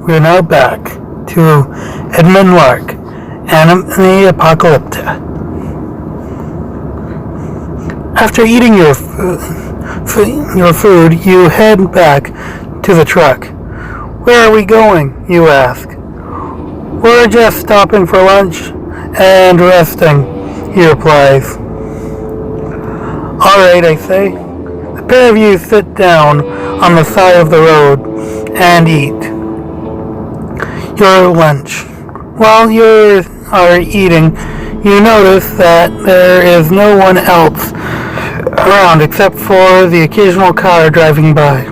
We're now back to Edmund Lark Anime Apocalypse. After eating your food, you head back to the truck. Where are we going? You ask. We're just stopping for lunch and resting, he replies. Alright, I say. The pair of you sit down on the side of the road and eat your lunch. While you are eating, you notice that there is no one else around except for the occasional car driving by.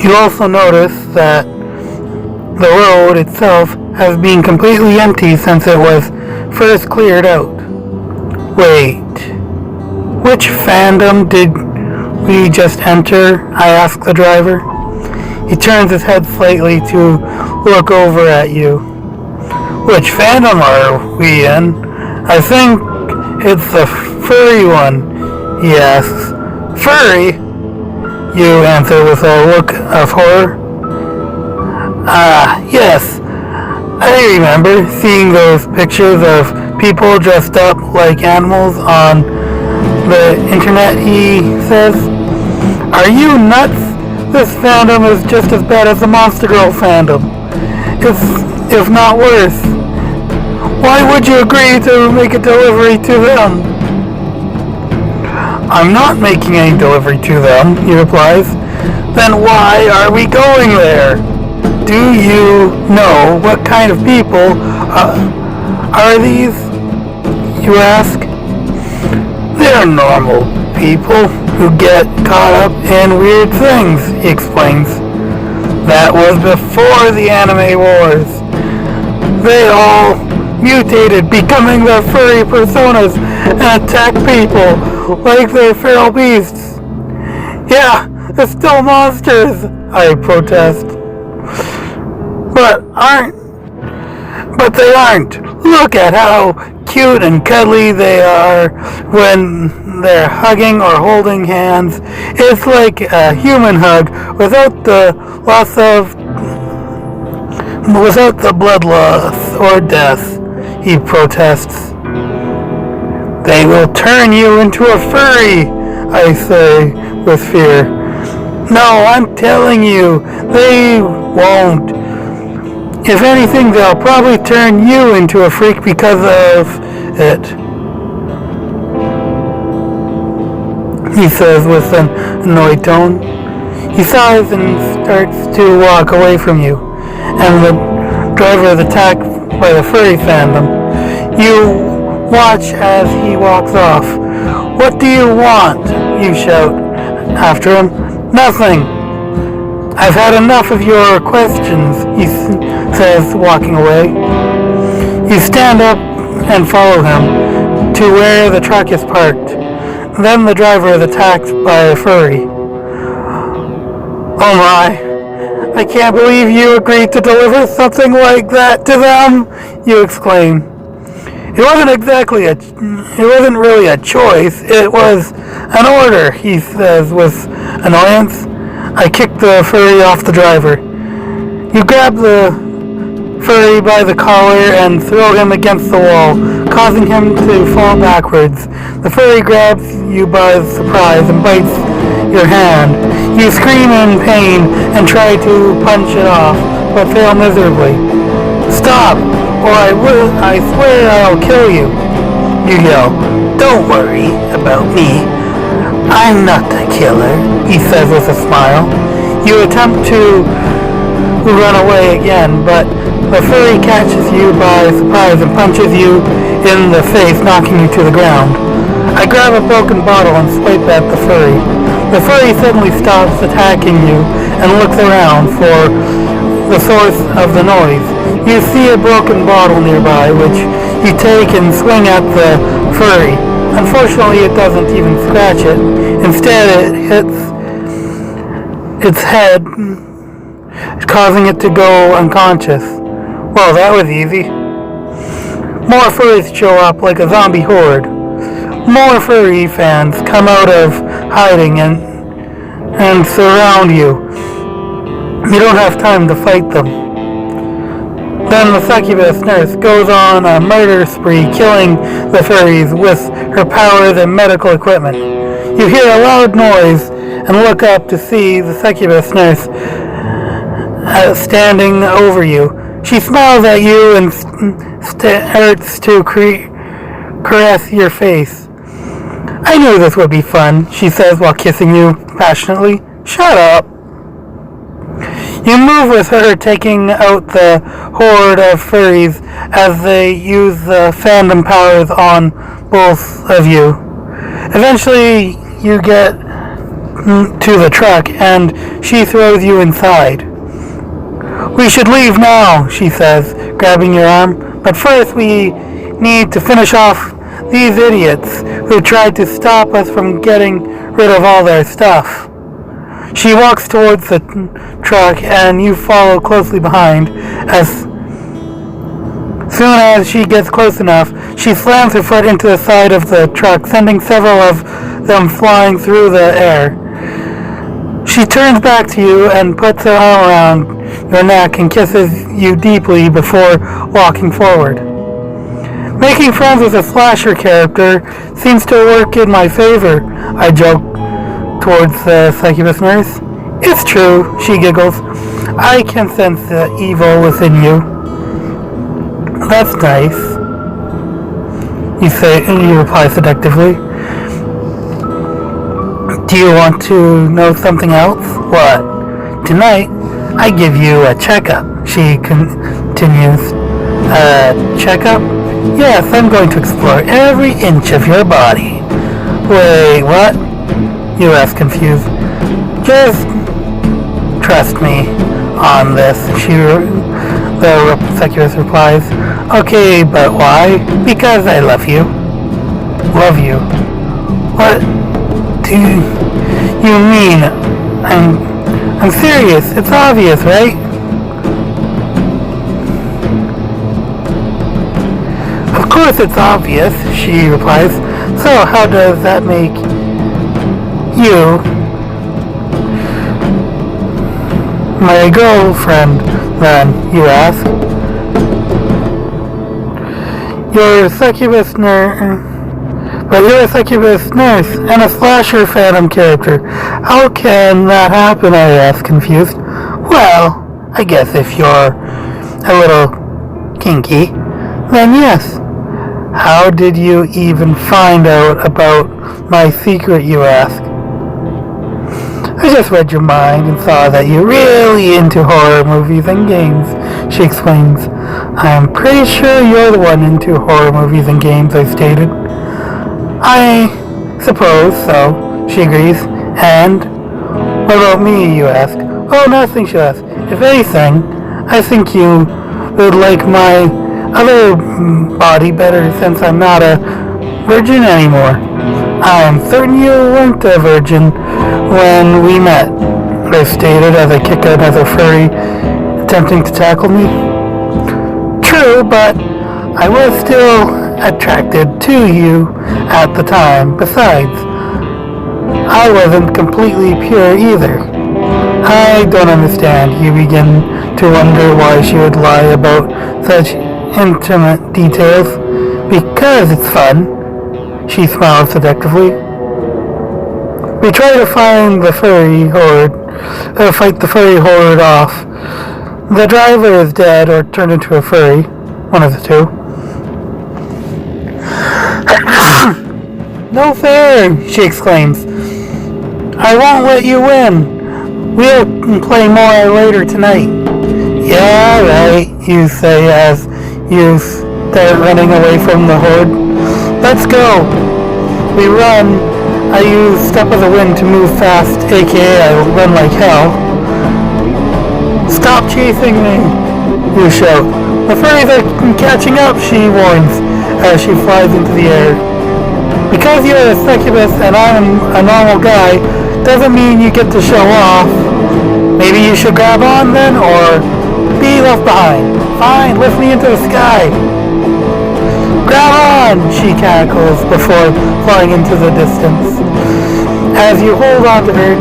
You also notice that the road itself has been completely empty since it was first cleared out. Wait, which fandom did we just enter? I ask the driver. He turns his head slightly to look over at you. Which fandom are we in? I think it's the furry one, he asks. Furry? You answer with a look of horror. Yes. I remember seeing those pictures of people dressed up like animals on the internet, he says. Are you nuts? This fandom is just as bad as the Monster Girl fandom. If not worse. Why would you agree to make a delivery to them? I'm not making any delivery to them, he replies. Then why are we going there? Do you know what kind of people are these? You ask. They're normal people who get caught up in weird things, he explains. That was before the anime wars. They all mutated, becoming their furry personas and attack people like they're feral beasts. Yeah, they're still monsters, I protest. But they aren't. Look at how cute and cuddly they are when they're hugging or holding hands. It's like a human hug without the blood loss or death, he protests. They will turn you into a furry, I say with fear. No, I'm telling you, they won't. If anything, they'll probably turn you into a freak because of it, he says with an annoyed tone. He sighs and starts to walk away from you, and the driver is attacked by the furry fandom. You watch as he walks off. What do you want? You shout after him. Nothing. I've had enough of your questions, he says, walking away. You stand up and follow him to where the truck is parked. Then the driver is attacked by a furry. Oh my, I can't believe you agreed to deliver something like that to them, you exclaim. It wasn't really a choice, it was an order, he says with annoyance. I kick the furry off the driver. You grab the furry by the collar and throw him against the wall, causing him to fall backwards. The furry grabs you by surprise and bites your hand. You scream in pain and try to punch it off, but fail miserably. Stop, or I swear I'll kill you, you yell. Don't worry about me. I'm not the killer, he says with a smile. You attempt to run away again, but the furry catches you by surprise and punches you in the face, knocking you to the ground. I grab a broken bottle and swipe at the furry. The furry suddenly stops attacking you and looks around for the source of the noise. You see a broken bottle nearby, which you take and swing at the furry. Unfortunately, it doesn't even scratch it. Instead, it hits its head, causing it to go unconscious. Well, that was easy. More furries show up like a zombie horde. More furry fans come out of hiding and surround you. You don't have time to fight them. Then the succubus nurse goes on a murder spree, killing the furries with her powers and medical equipment. You hear a loud noise and look up to see the succubus nurse standing over you. She smiles at you and starts to caress your face. I knew this would be fun, she says while kissing you passionately. Shut up. You move with her, taking out the horde of furries as they use the fandom powers on both of you. Eventually, you get to the truck and she throws you inside. We should leave now, she says, grabbing your arm. But first we need to finish off these idiots who tried to stop us from getting rid of all their stuff. She walks towards the truck and you follow closely behind. As soon as she gets close enough, she slams her foot into the side of the truck, sending several of them flying through the air. She turns back to you and puts her arm around your neck and kisses you deeply before walking forward. Making friends with a slasher character seems to work in my favor, I joke towards the succubus nurse. It's true, she giggles. I can sense the evil within you. That's nice, you reply seductively. Do you want to know something else? What? Tonight, I give you a checkup, she continues. A checkup? Yes, I'm going to explore every inch of your body. Wait, what? You ask, confused. Just trust me on this, the succubus replies. Okay, but why? Because I love you. Love you? What do you mean? I'm serious. It's obvious, right? Of course it's obvious, she replies. So how does that make you my girlfriend, then, you ask? You're a succubus nurse, but you're a succubus nurse and a slasher phantom character. How can that happen, I ask, confused. Well, I guess if you're a little kinky, then yes. How did you even find out about my secret, you ask? I just read your mind and saw that you're really into horror movies and games, she explains. I'm pretty sure you're the one into horror movies and games, I stated. I suppose so, she agrees. And what about me, you ask? Oh, nothing, she asks. If anything, I think you would like my other body better since I'm not a virgin anymore. I'm certain you weren't a virgin when we met, I stated as I kick out another furry attempting to tackle me. True, but I was still attracted to you at the time. Besides, I wasn't completely pure either. I don't understand. You begin to wonder why she would lie about such intimate details. Because it's fun, she smiled seductively. We try to fight the furry horde off. The driver is dead or turned into a furry, one of the two. No fair, she exclaims. I won't let you win. We'll play more later tonight. Yeah, right, you say as you start running away from the horde. Let's go. We run. I use Step of the Wind to move fast, aka I run like hell. Stop chasing me, you shout. The furries are catching up, she warns, as she flies into the air. Because you're a succubus and I'm a normal guy, doesn't mean you get to show off. Maybe you should grab on then, or be left behind. Fine, lift me into the sky. Grab on, she cackles before flying into the distance. As you hold on to her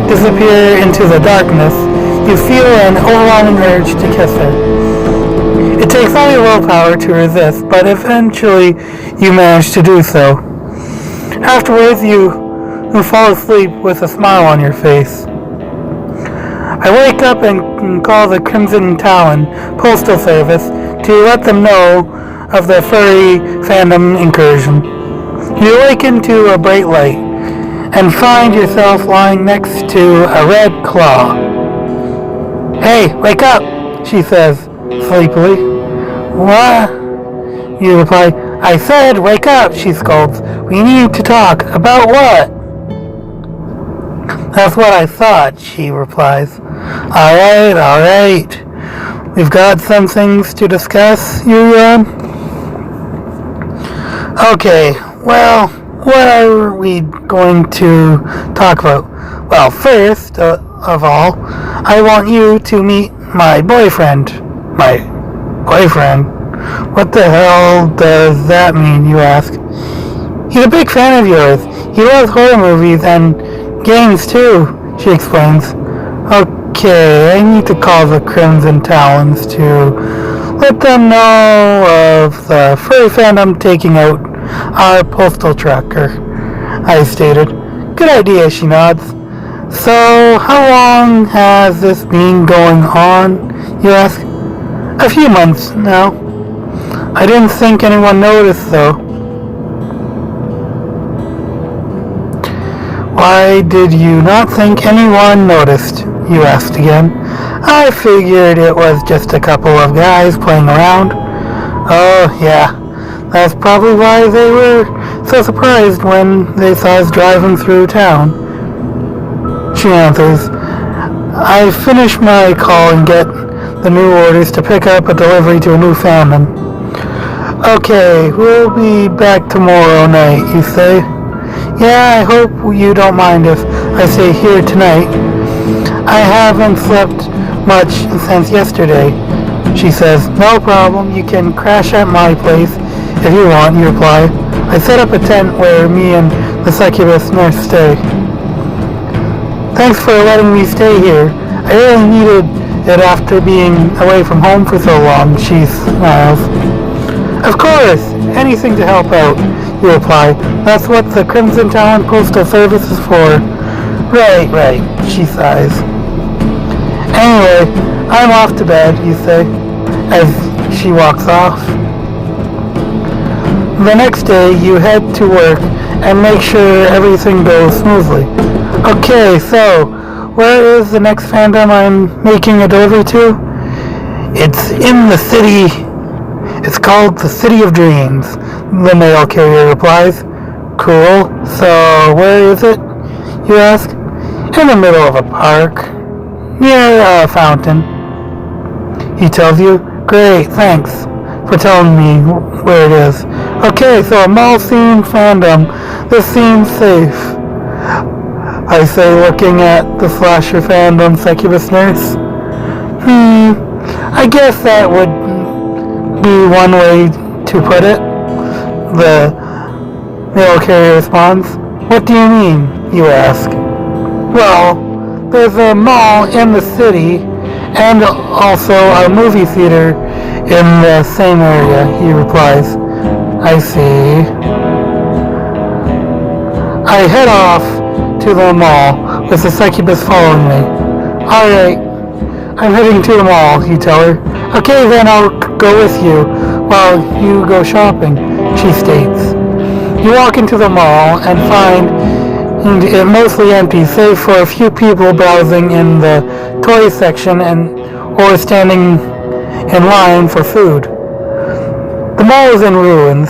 disappear into the darkness, you feel an overwhelming urge to kiss her. It takes all your willpower to resist, but eventually you manage to do so. Afterwards, you fall asleep with a smile on your face. I wake up and call the Crimson Talon Postal Service to let them know of the furry fandom incursion. You awaken to a bright light and find yourself lying next to a red claw. "Hey, wake up," she says sleepily. "What?" You reply. "I said wake up," she scolds. "We need to talk." "About what?" "That's what I thought," she replies. Alright. We've got some things to discuss, you, Okay, well, what are we going to talk about? Well, first of all, I want you to meet my boyfriend. My boyfriend? What the hell does that mean, you ask? He's a big fan of yours. He loves horror movies and games too, she explains. Okay, I need to call the Crimson Talons to let them know of the furry fandom taking out our postal tracker, I stated. Good idea, she nods. So, how long has this been going on, you ask? A few months now. I didn't think anyone noticed, though. Why did you not think anyone noticed? You asked again. I figured it was just a couple of guys playing around. Oh, yeah. That's probably why they were so surprised when they saw us driving through town. She answers. I finish my call and get the new orders to pick up a delivery to a new fandom. Okay, we'll be back tomorrow night, you say? Yeah, I hope you don't mind if I stay here tonight. I haven't slept much since yesterday, she says. No problem, you can crash at my place if you want, you reply. I set up a tent where me and the succubus nurse stay. Thanks for letting me stay here. I really needed it after being away from home for so long, she smiles. Of course, anything to help out, you reply. That's what the Crimson Talon Postal Service is for. Right, she sighs. Anyway, I'm off to bed, you say, as she walks off. The next day, you head to work and make sure everything goes smoothly. Okay, so, where is the next fandom I'm making a delivery to? It's in the city. It's called the City of Dreams, the mail carrier replies. Cool. So, where is it? You ask. In the middle of a park, near a fountain. He tells you. Great, thanks for telling me where it is. Okay, so a mall-themed fandom. This seems safe, I say, looking at the slasher fandom succubus nurse. I guess that would be one way to put it. The mail carrier responds. What do you mean, you ask? Well, there's a mall in the city and also a movie theater in the same area, he replies. I see. I head off to the mall with the succubus following me. Alright, I'm heading to the mall, you tell her. Okay, then I'll go with you while you go shopping, she states. You walk into the mall and find it mostly empty, save for a few people browsing in the toy section or standing in line for food. The mall is in ruins,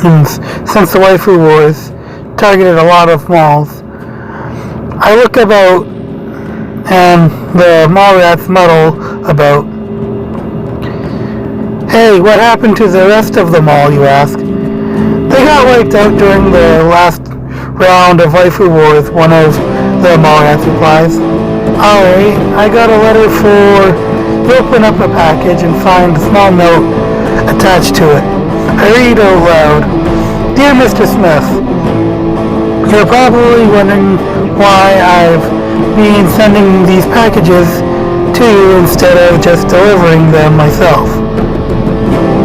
since the waifu wars targeted a lot of malls. I look about and the mall rats muddle about. Hey, what happened to the rest of the mall, you ask? They got wiped out during the last round of waifu wars, one of the mall rats replies. Alright, I got a letter for... You open up a package and find a small note attached to it. I read out loud. Dear Mr. Smith, You're probably wondering why I've been sending these packages to you instead of just delivering them myself.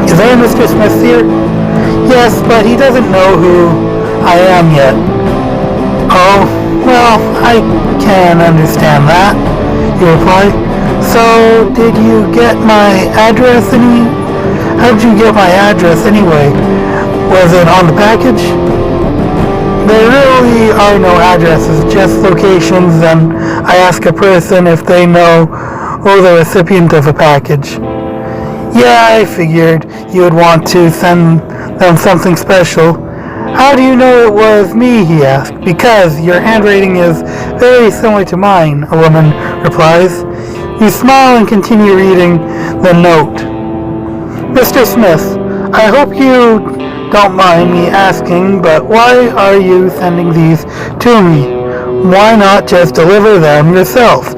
Is there Mr. Smith here? Yes, but he doesn't know who I am yet. Oh, well, I can understand that, you reply. So, did you get my address How did you get my address anyway? Was it on the package? There really are no addresses, just locations, and I ask a person if they know the recipient of a package. Yeah, I figured you would want to send them something special. How do you know it was me, he asked. Because your handwriting is very similar to mine, a woman replies. You smile and continue reading the note. Mr. Smith, I hope you don't mind me asking, but why are you sending these to me? Why not just deliver them yourself?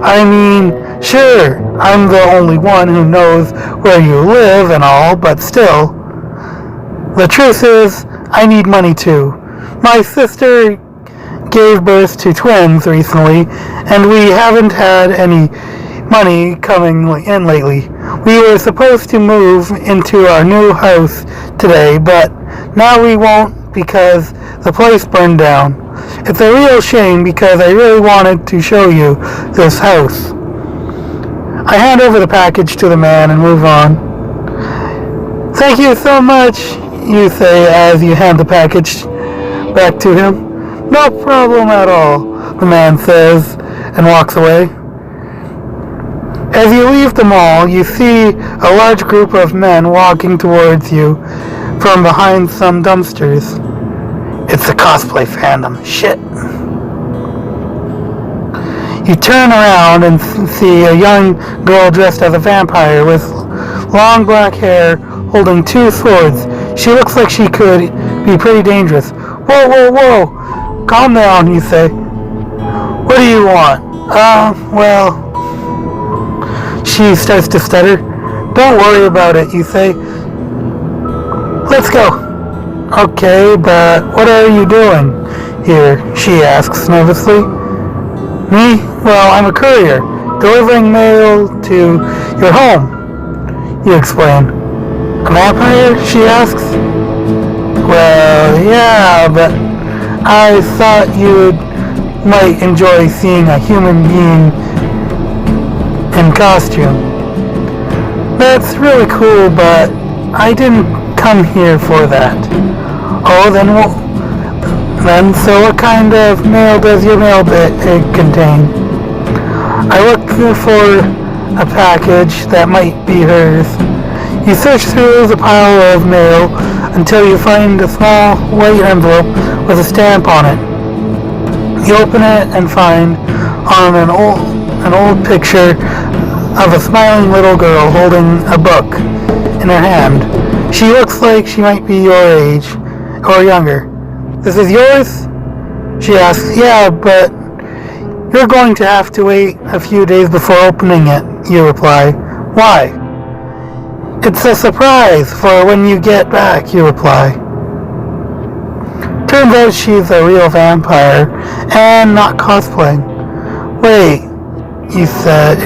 I mean, sure, I'm the only one who knows where you live and all, but still. The truth is, I need money too. My sister gave birth to twins recently, and we haven't had any money coming in lately. We were supposed to move into our new house today, but now we won't because the place burned down. It's a real shame because I really wanted to show you this house. I hand over the package to the man and move on. Thank you so much, you say as you hand the package back to him. No problem at all, the man says and walks away. As you leave the mall, you see a large group of men walking towards you from behind some dumpsters. It's the cosplay fandom. Shit. You turn around and see a young girl dressed as a vampire with long black hair holding two swords. She looks like she could be pretty dangerous. Whoa, whoa, whoa. Calm down, you say. What do you want? Well... She starts to stutter. Don't worry about it, you say. Let's go. Okay, but what are you doing here? She asks nervously. Me? Well, I'm a courier, delivering mail to your home, you explain. A vampire? She asks. Well, yeah, but I thought you might enjoy seeing a human being in costume. That's really cool, but I didn't come here for that. Oh, then so what kind of mail does your mail bag contain? I look for a package that might be hers. You search through the pile of mail until you find a small white envelope with a stamp on it. You open it and find on an old picture of a smiling little girl holding a book in her hand. She looks like she might be your age or younger. This is yours? She asks. Yeah, but you're going to have to wait a few days before opening it, you reply. Why? It's a surprise for when you get back, you reply. Turns out she's a real vampire and not cosplaying. Wait, you said,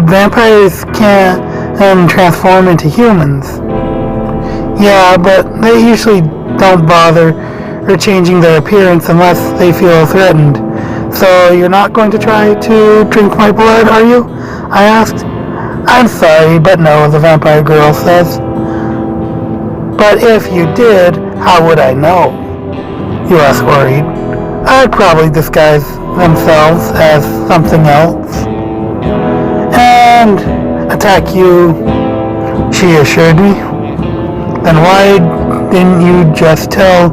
vampires can't transform into humans. Yeah, but they usually don't bother or changing their appearance unless they feel threatened. So you're not going to try to drink my blood, are you? I asked. I'm sorry, but no, the vampire girl says. But if you did, how would I know? You ask worried. I'd probably disguise themselves as something else and attack you, she assured me. Then why didn't you just tell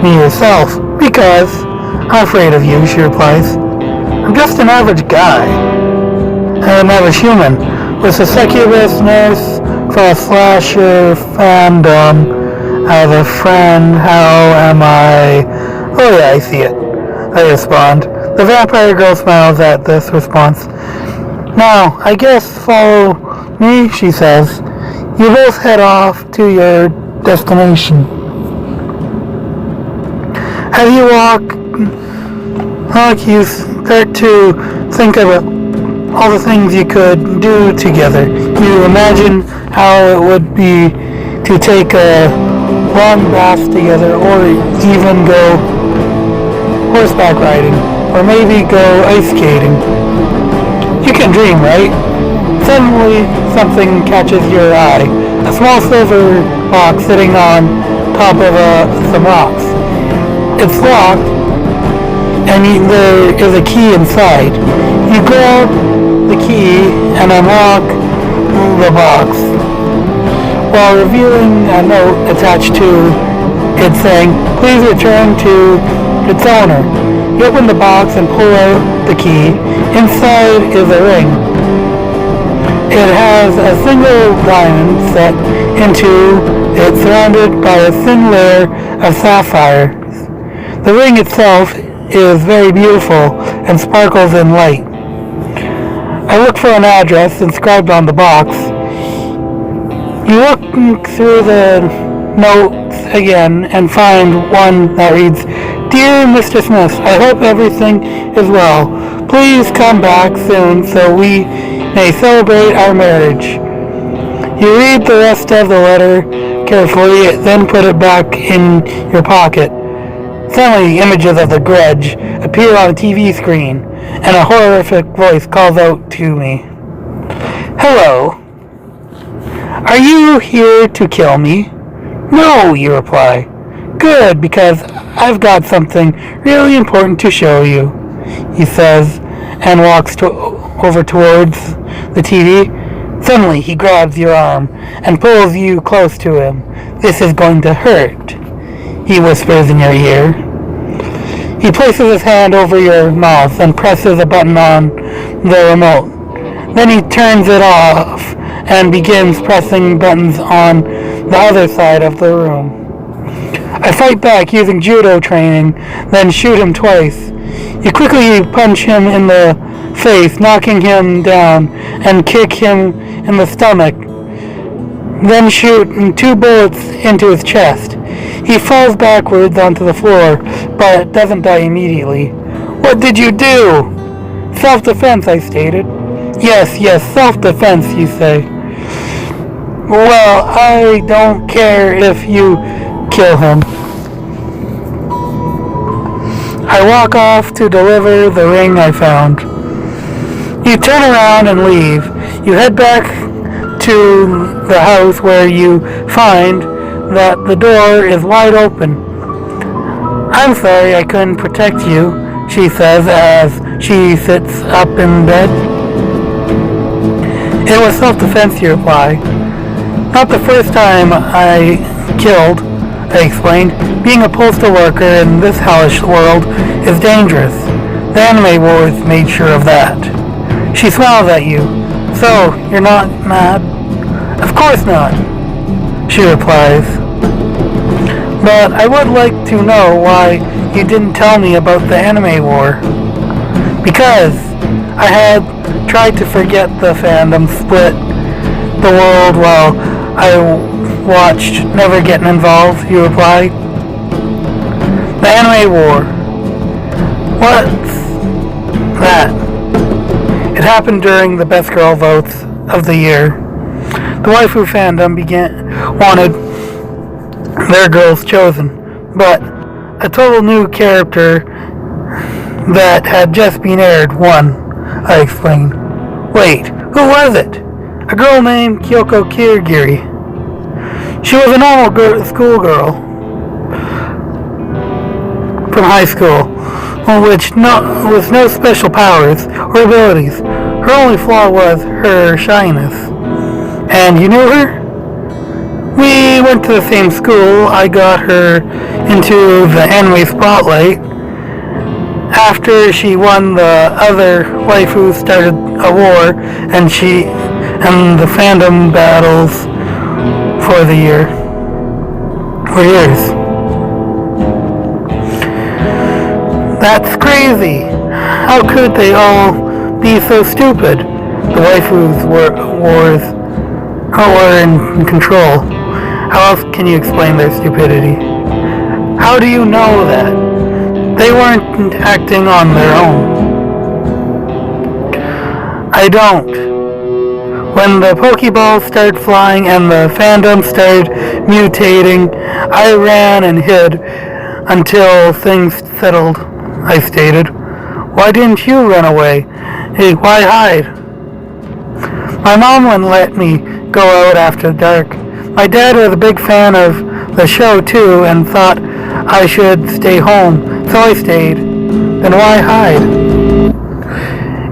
me yourself? Because I'm afraid of you, she replies. I'm just an average guy, an average human, with a succubus nurse from a slasher fandom as a friend. How am I? Oh yeah, I see it, I respond. The vampire girl smiles at this response. Now, I guess follow me, she says. You both head off to your destination. As you walk, you start to think about all the things you could do together. You imagine how it would be to take a long bath together, or even go horseback riding, or maybe go ice skating. You can dream, right? Suddenly, something catches your eye. A small silver box sitting on top of some rocks. It's locked, and there is a key inside. You grab the key and unlock the box, while revealing a note attached to it saying, "Please return to its owner." You open the box and pull out the key. Inside is a ring. It has a single diamond set into it, surrounded by a thin layer of sapphires. The ring itself is very beautiful and sparkles in light. I look for an address inscribed on the box. You look through the notes again and find one that reads, "Dear Mr. Smith, I hope everything is well. Please come back soon so we may celebrate our marriage." You read the rest of the letter carefully, then put it back in your pocket. Suddenly, images of the grudge appear on a TV screen, and a horrific voice calls out to me. "Hello. Are you here to kill me?" "No," you reply. "Good, because I've got something really important to show you," he says, and walks over towards the TV. Suddenly, he grabs your arm and pulls you close to him. "This is going to hurt," he whispers in your ear. He places his hand over your mouth and presses a button on the remote. Then he turns it off and begins pressing buttons on the other side of the room. I fight back using judo training, then shoot him twice. You quickly punch him in the face, knocking him down, and kick him in the stomach, then shoot 2 bullets into his chest. He falls backwards onto the floor, but doesn't die immediately. "What did you do?" "Self-defense," I stated. Yes, self-defense, you say. "Well, I don't care if you kill him." I walk off to deliver the ring I found. You turn around and leave. You head back to the house, where you find that the door is wide open. "I'm sorry I couldn't protect you," she says as she sits up in bed. "It was self-defense," you reply. "Not the first time I killed," I explained. "Being a postal worker in this hellish world is dangerous. The Anime Wars made sure of that." She smiles at you. "So, you're not mad?" "Of course not," she replies. "But I would like to know why you didn't tell me about the Anime War." "Because I had tried to forget the fandom split the world while I watched, never getting involved," you reply. "The Anime War. What's that?" "It happened during the Best Girl votes of the year. The waifu fandom wanted their girls chosen, but a total new character that had just been aired won," I explained. "Wait, who was it?" "A girl named Kyoko Kirigiri. She was a normal schoolgirl from high school, with no special powers or abilities. Her only flaw was her shyness." "And you knew her?" "We went to the same school. I got her into the anime spotlight. After she won, the other waifu started a war, and the fandom battles for years. That's crazy. How could they all be so stupid?" The waifus were in control. How else can you explain their stupidity? "How do you know that?" They weren't acting on their own. I don't. When the Pokeballs started flying and the fandom started mutating, I ran and hid until things settled, I stated. Why didn't you run away? Hey, why hide? My mom wouldn't let me go out after dark. My dad was a big fan of the show too and thought I should stay home, so I stayed. Then why hide?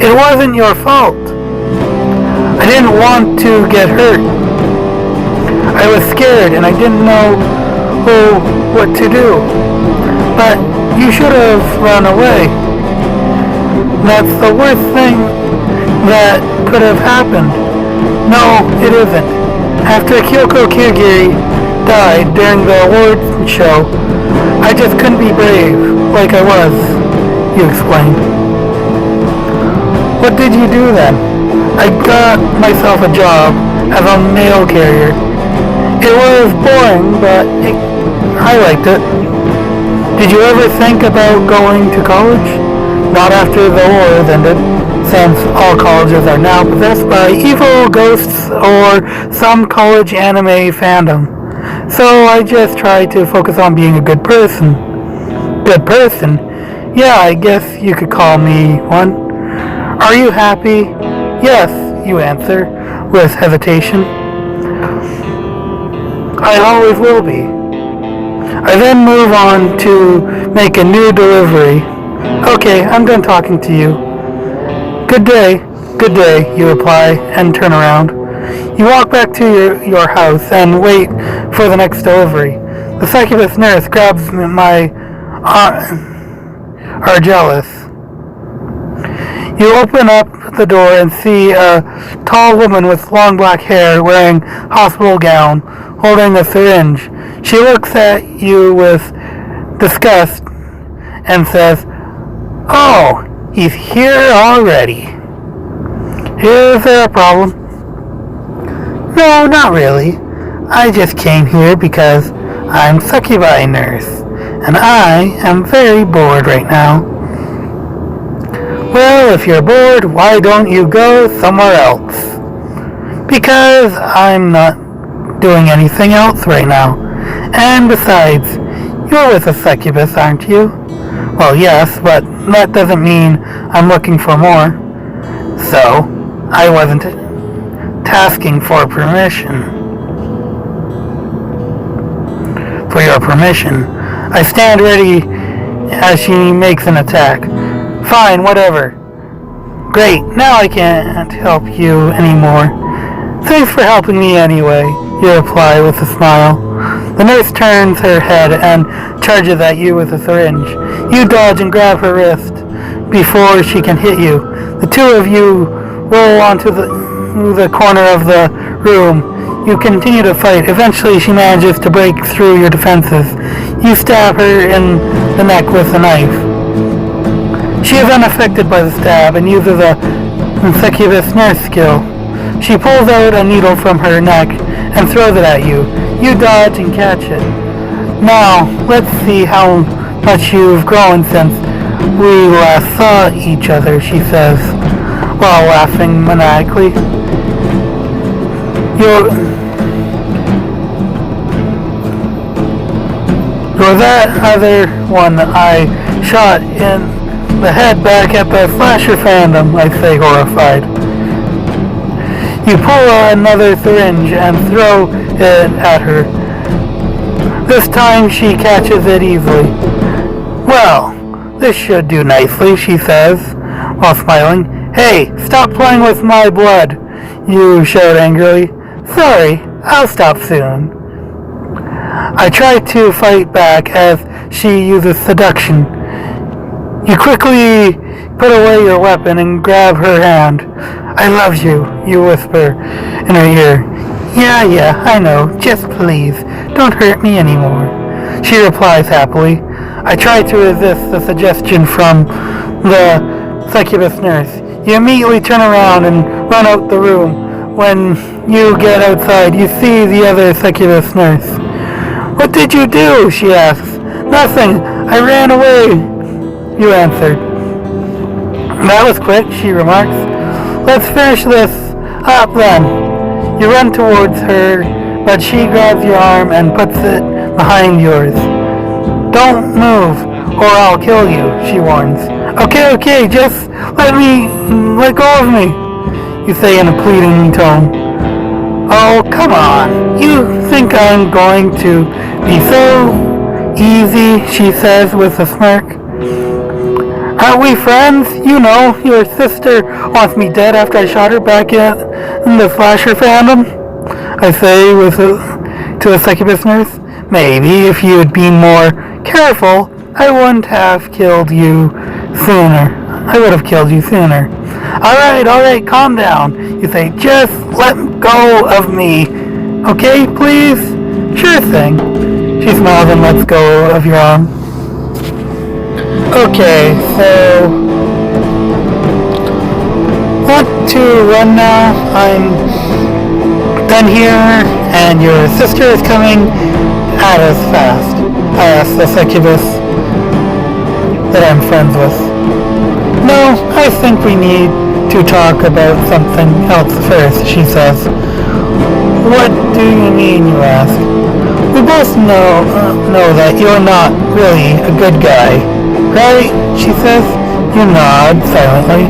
It wasn't your fault. I didn't want to get hurt. I was scared and I didn't know what to do. But you should have run away. That's the worst thing that could have happened. No, it isn't. After Kyoko Kirigiri died during the awards show, I just couldn't be brave like I was, you explained. What did you do then? I got myself a job as a mail carrier. It was boring, but I liked it. Did you ever think about going to college? Not after the wars ended, since all colleges are now possessed by evil ghosts or some college anime fandom. So I just try to focus on being a good person. Good person? Yeah, I guess you could call me one. Are you happy? Yes, you answer, with hesitation. I always will be. I then move on to make a new delivery. Okay, I'm done talking to you. Good day, you reply, and turn around. You walk back to your house and wait for the next delivery. The succubus nurse grabs my Argelis. You open up the door and see a tall woman with long black hair wearing hospital gown, holding a syringe. She looks at you with disgust and says, "Oh, he's here already. Is there a problem?" "No, not really. I just came here because I'm succubi nurse, and I am very bored right now." "Well, if you're bored, why don't you go somewhere else?" "Because I'm not doing anything else right now. And besides, you're with a succubus, aren't you?" "Well, yes, but that doesn't mean I'm looking for more." "So, I wasn't asking for permission." "For your permission." I stand ready as she makes an attack. "Fine, whatever." "Great, now I can't help you anymore." "Thanks for helping me anyway," you reply with a smile. The nurse turns her head and charges at you with a syringe. You dodge and grab her wrist before she can hit you. The two of you roll onto the corner of the room. You continue to fight. Eventually she manages to break through your defenses. You stab her in the neck with a knife. She is unaffected by the stab and uses a succubus nurse skill. She pulls out a needle from her neck and throws it at you. You dodge and catch it. "Now, let's see how much you've grown since we last saw each other," she says, while laughing maniacally. You're that other one I shot in the head back at the slasher fandom, I say, horrified. You pull another syringe and throw it at her. This time she catches it easily. "Well, this should do nicely," she says, while smiling. "Hey, stop playing with my blood," you shout angrily. "Sorry, I'll stop soon." I try to fight back as she uses seduction. You quickly put away your weapon and grab her hand. "I love you," you whisper in her ear. Yeah, I know. Just please, don't hurt me anymore," she replies happily. I try to resist the suggestion from the succubus nurse. You immediately turn around and run out the room. When you get outside, you see the other succubus nurse. "What did you do?" she asks. "Nothing. I ran away you answered. That was quick, she remarks. Let's finish this up then. You run towards her, but she grabs your arm and puts it behind yours. Don't move, or I'll kill you, she warns. Okay, just let go of me, you say in a pleading tone. Oh, come on. You think I'm going to be so easy, she says with a smirk. Aren't we friends? You know, your sister wants me dead after I shot her back in the slasher fandom, I say to the succubus nurse. Maybe if you had been more careful, I wouldn't have killed you sooner. I would have killed you sooner. Alright, calm down. You say, just let go of me. Okay, please? Sure thing. She smiles and lets go of your arm. Okay, so want to run now. I'm done here, and your sister is coming at us fast. I ask the succubus that I'm friends with. No, I think we need to talk about something else first, she says. What do you mean, you ask? We both know that you're not really a good guy. Right, she says. You nod silently.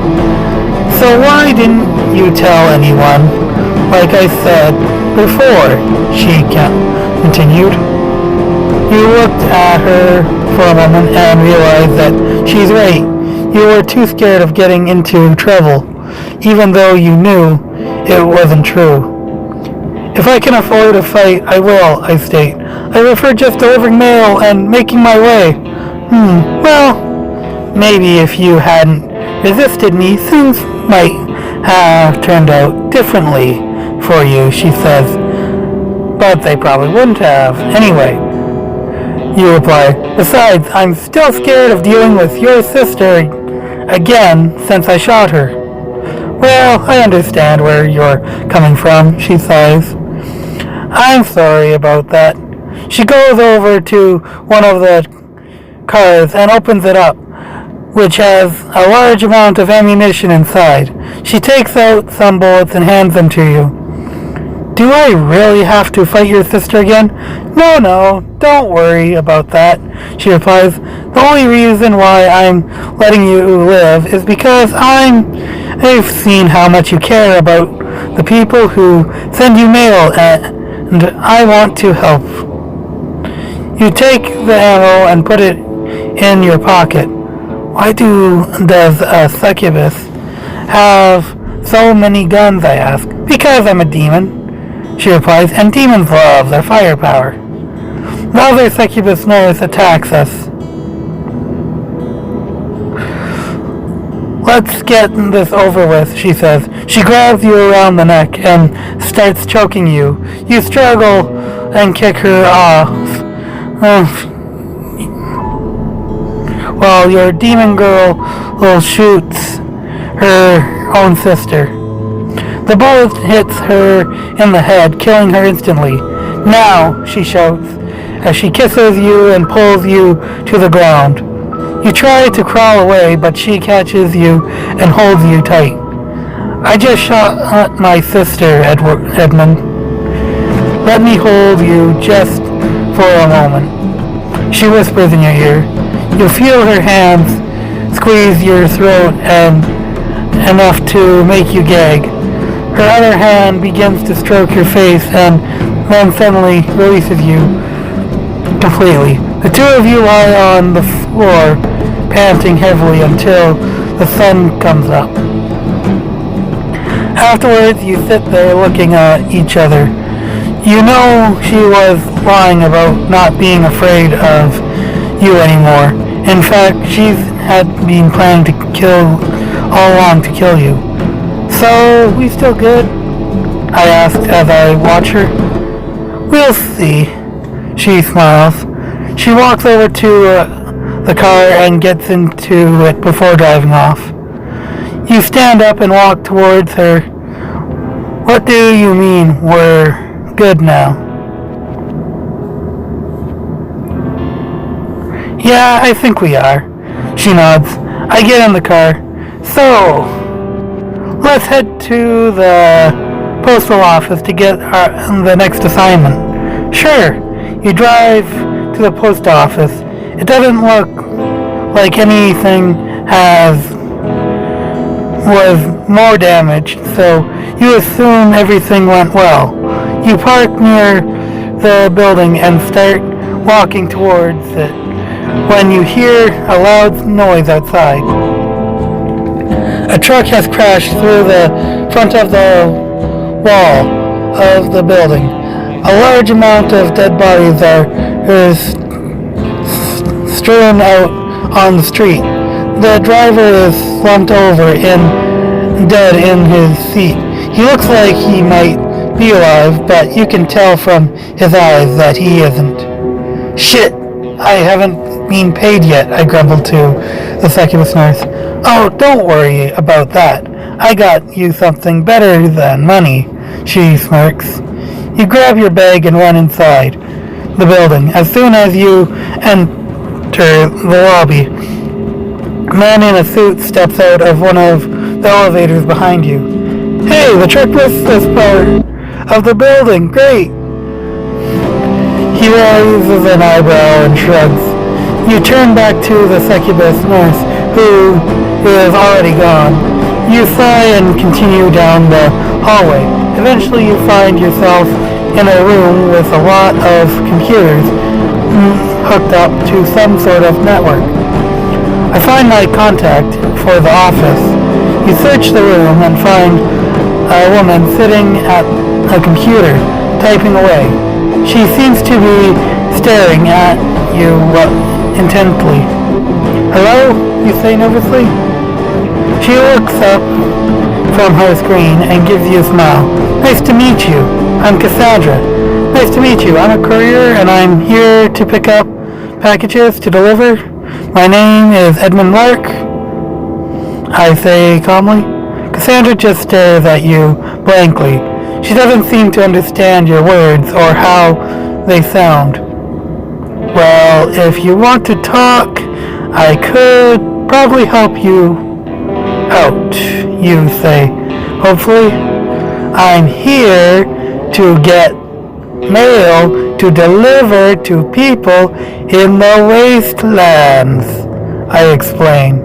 So why didn't you tell anyone? Like I said before, she continued. You looked at her for a moment and realized that she's right. You were too scared of getting into trouble, even though you knew it wasn't true. If I can afford a fight, I will, I state. I prefer just delivering mail and making my way. Well, maybe if you hadn't resisted me, things might have turned out differently for you, she says. But they probably wouldn't have. Anyway, you reply. Besides, I'm still scared of dealing with your sister again since I shot her. Well, I understand where you're coming from, she sighs. I'm sorry about that. She goes over to one of the cars and opens it up, which has a large amount of ammunition inside. She takes out some bullets and hands them to you. Do I really have to fight your sister again? No, don't worry about that, she replies. The only reason why I'm letting you live is because I've seen how much you care about the people who send you mail, and I want to help. You take the ammo and put it in your pocket. Why does a succubus have so many guns, I ask. Because I'm a demon, she replies, and demons love their firepower. The other succubus nurse attacks us. Let's get this over with, she says. She grabs you around the neck and starts choking you. You struggle and kick her off. While your demon girl shoots her own sister. The bullet hits her in the head, killing her instantly. Now, she shouts, as she kisses you and pulls you to the ground. You try to crawl away, but she catches you and holds you tight. I just shot my sister, Edmund. Let me hold you just for a moment. She whispers in your ear. You feel her hands squeeze your throat and enough to make you gag. Her other hand begins to stroke your face and then suddenly releases you completely. The two of you lie on the floor, panting heavily until the sun comes up. Afterwards, you sit there looking at each other. You know she was lying about not being afraid of you anymore. In fact, she had been planning to kill all along to kill you. So, we still good? I ask as I watch her. We'll see. She smiles. She walks over to the car and gets into it before driving off. You stand up and walk towards her. What do you mean we're good now? Yeah, I think we are. She nods. I get in the car. So, let's head to the postal office to get the next assignment. Sure. You drive to the post office. It doesn't look like anything was more damaged, so you assume everything went well. You park near the building and start walking towards it when you hear a loud noise outside. A truck has crashed through the front of the wall of the building. A large amount of dead bodies are strewn out on the street. The driver is slumped over and dead in his seat. He looks like he might be alive, but you can tell from his eyes that he isn't. Shit, I haven't been paid yet, I grumbled to the succubus nurse. Oh, don't worry about that. I got you something better than money, she smirks. You grab your bag and run inside the building. As soon as you enter the lobby, a man in a suit steps out of one of the elevators behind you. Hey, the truck missed this part of the building. Great. He raises an eyebrow and shrugs. You turn back to the succubus nurse, who is already gone. You sigh and continue down the hallway. Eventually you find yourself in a room with a lot of computers hooked up to some sort of network. I find my contact for the office. You search the room and find a woman sitting at a computer, typing away. She seems to be staring at you intently. Hello? You say nervously. She looks up from her screen and gives you a smile. Nice to meet you. I'm Cassandra. Nice to meet you. I'm a courier and I'm here to pick up packages to deliver. My name is Edmund Lark, I say calmly. Cassandra just stares at you blankly. She doesn't seem to understand your words or how they sound. Well, if you want to talk, I could probably help you out, you say. Hopefully. I'm here to get mail to deliver to people in the wastelands, I explain.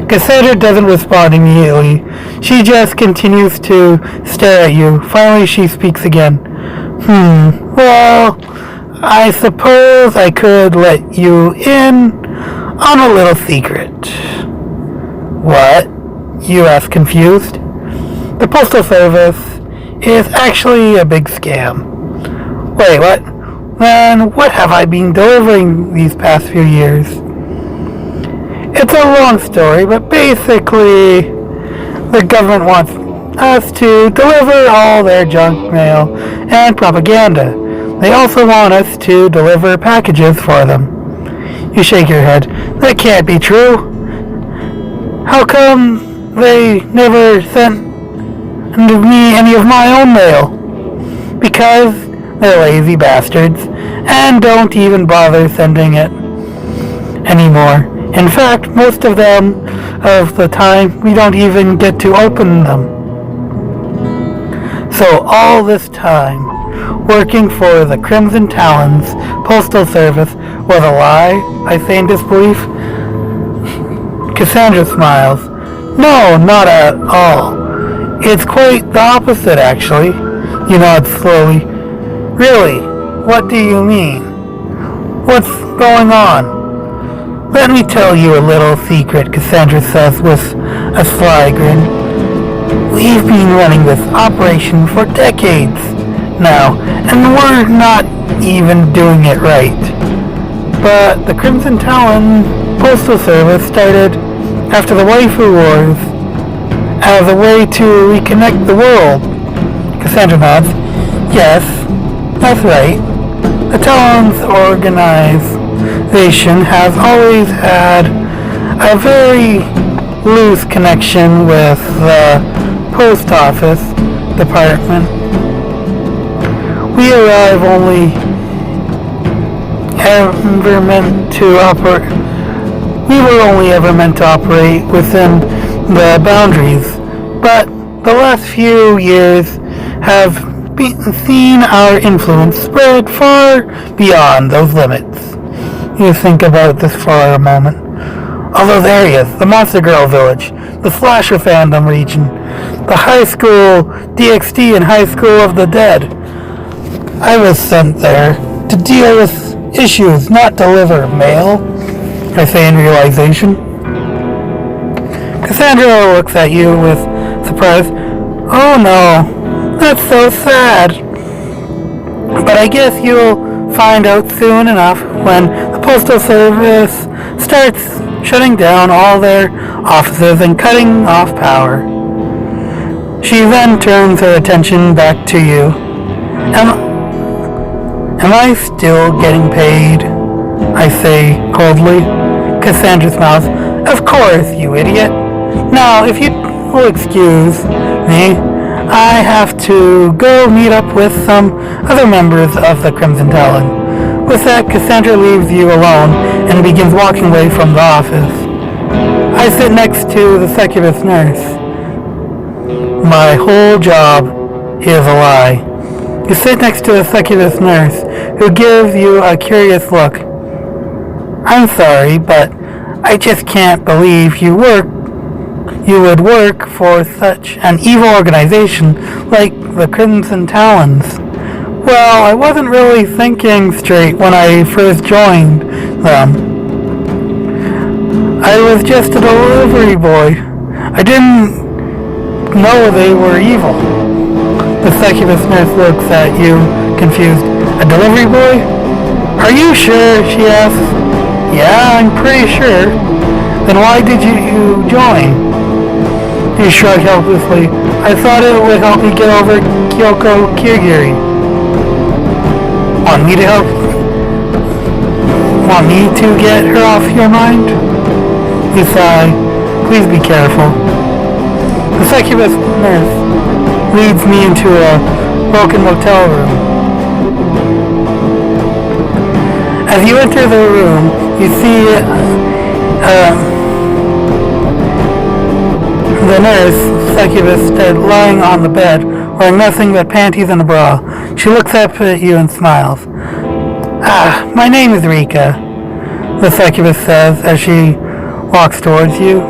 Cassandra doesn't respond immediately. She just continues to stare at you. Finally, she speaks again. Well, I suppose I could let you in on a little secret. What? You ask, confused. The Postal Service is actually a big scam. Wait, what? Then what have I been delivering these past few years? It's a long story, but basically the government wants us to deliver all their junk mail and propaganda. They also want us to deliver packages for them. You shake your head. That can't be true. How come they never sent me any of my own mail? Because they're lazy bastards and don't even bother sending it anymore. In fact, most of the time, we don't even get to open them. So all this time, working for the Crimson Talons Postal Service was a lie, I say in disbelief. Cassandra smiles. No, not at all. It's quite the opposite, actually. You nod slowly. Really? What do you mean? What's going on? Let me tell you a little secret, Cassandra says with a sly grin. We've been running this operation for decades now, and we're not even doing it right. But the Crimson Talon Postal Service started after the Waifu Wars as a way to reconnect the world. Cassandra nods. Yes, that's right. The Talons organization has always had a very loose connection with the post office department. We arrive only ever meant to We were only ever meant to operate within the boundaries, but the last few years have seen our influence spread far beyond those limits. You think about this for a moment. All those areas, the Monster Girl Village, the Slasher Fandom region, the High School DxD and High School of the Dead. I was sent there to deal with issues, not deliver mail, I say in realization. Cassandra looks at you with surprise. Oh no, that's so sad. But I guess you'll find out soon enough when the Postal Service starts shutting down all their offices and cutting off power. She then turns her attention back to you. Am I still getting paid? I say coldly. Cassandra smiles. Of course, you idiot. Now, if you will excuse me, I have to go meet up with some other members of the Crimson Talon. With that, Cassandra leaves you alone and begins walking away from the office. I sit next to the succubus nurse. My whole job is a lie. You sit next to a succubus nurse who gives you a curious look. I'm sorry, but I just can't believe you would work for such an evil organization like the Crimson Talons. Well, I wasn't really thinking straight when I first joined them. I was just a delivery boy. I didn't know they were evil. The succubus nurse looks at you, confused. A delivery boy? Are you sure? She asks. Yeah, I'm pretty sure. Then why did you join? You shrug helplessly. I thought it would help me get over Kyoko Kirigiri. Want me to help? Want me to get her off your mind? You sigh. Please be careful. The succubus nurse leads me into a broken motel room. As you enter the room, you see the nurse, succubus, dead, lying on the bed, wearing nothing but panties and a bra. She looks up at you and smiles. Ah, my name is Rika, the succubus says as she walks towards you.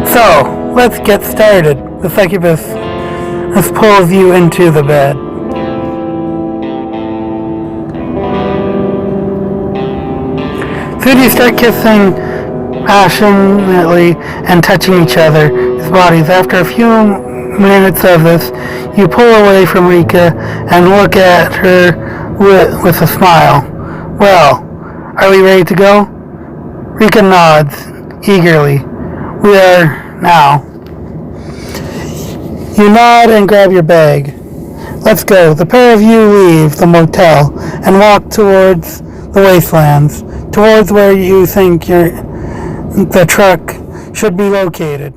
So, let's get started. The succubus pulls you into the bed. Soon you start kissing passionately and touching each other's bodies. After a few minutes of this, you pull away from Rika and look at her with a smile. Well, are we ready to go? Rika nods eagerly. We are now. You nod and grab your bag. Let's go. The pair of you leave the motel and walk towards the wastelands, towards where you think the truck should be located.